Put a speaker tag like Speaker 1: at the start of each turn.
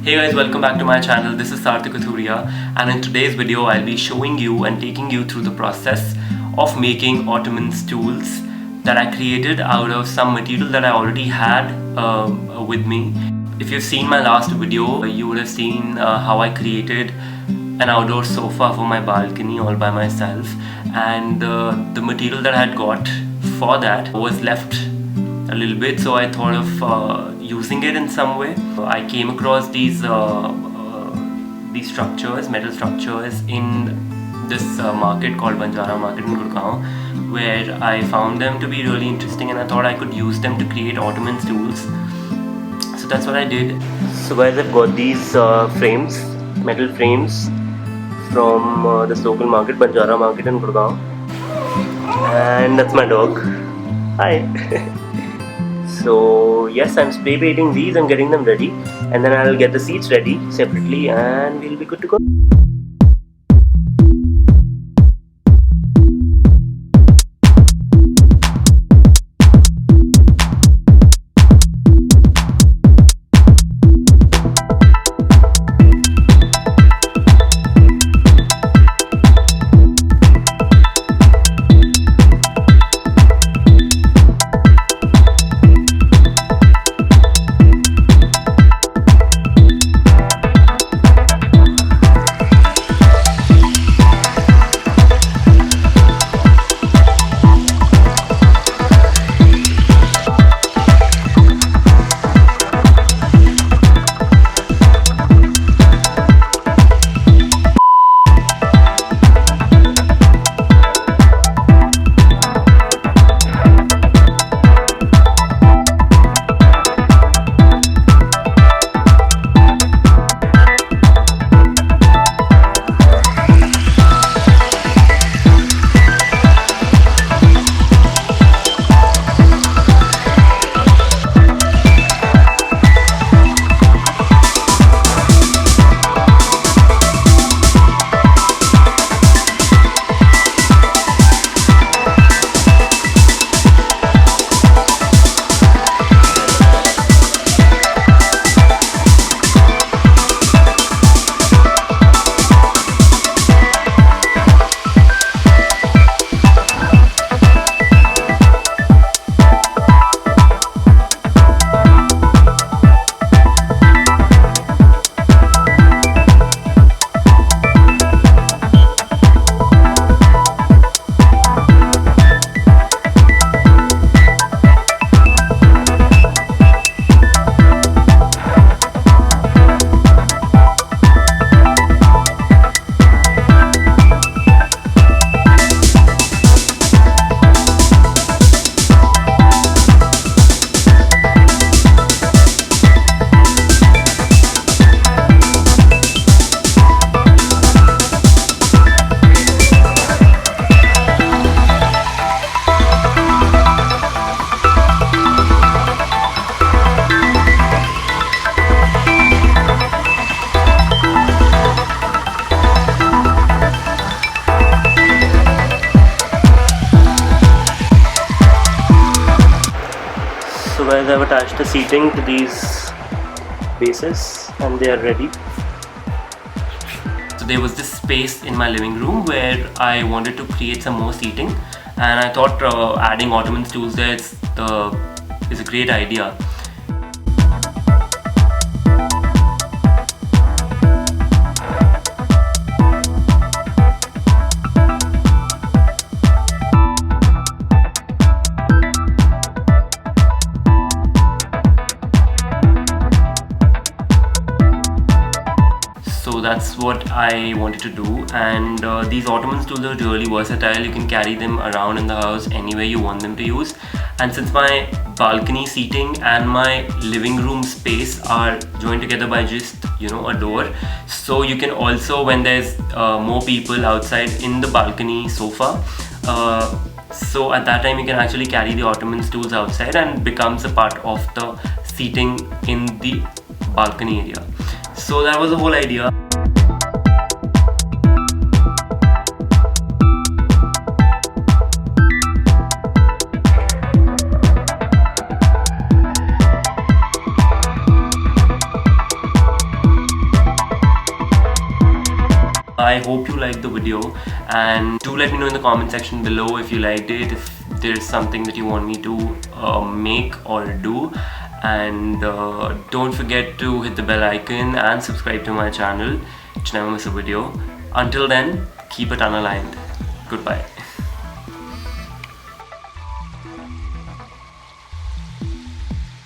Speaker 1: Hey guys, welcome back to my channel. This is Sarthak Kathuria, and in today's video I'll be showing you and taking you through the process of making Ottoman stools that I created out of some material that I already had with me. If you've seen my last video, you would have seen how I created an outdoor sofa for my balcony all by myself, and the material that I had got for that was left a little bit, so I thought of using it in some way. I came across these structures, metal structures, in this market called Banjara Market in Gurgaon, where I found them to be really interesting, and I thought I could use them to create Ottoman stools. So that's what I did. So guys, I've got these frames, metal frames from this local market, Banjara Market in Gurgaon, and that's my dog. Hi. So yes, I'm spray painting these, I'm getting them ready, and then I'll get the seats ready separately and we'll be good to go. So guys, I've attached the seating to these bases and they are ready. So there was this space in my living room where I wanted to create some more seating, and I thought adding Ottoman stools there is a great idea. So that's what I wanted to do, and these Ottoman stools are really versatile. You can carry them around in the house anywhere you want them to use. And since my balcony seating and my living room space are joined together by just a door, so you can also, when there's more people outside in the balcony sofa, so at that time you can actually carry the Ottoman stools outside and it becomes a part of the seating in the balcony area. So that was the whole idea. I hope you liked the video, and do let me know in the comment section below if you liked it, if there's something that you want me to make or do. And don't forget to hit the bell icon and subscribe to my channel to never miss a video. Until then, keep it unaligned. Goodbye.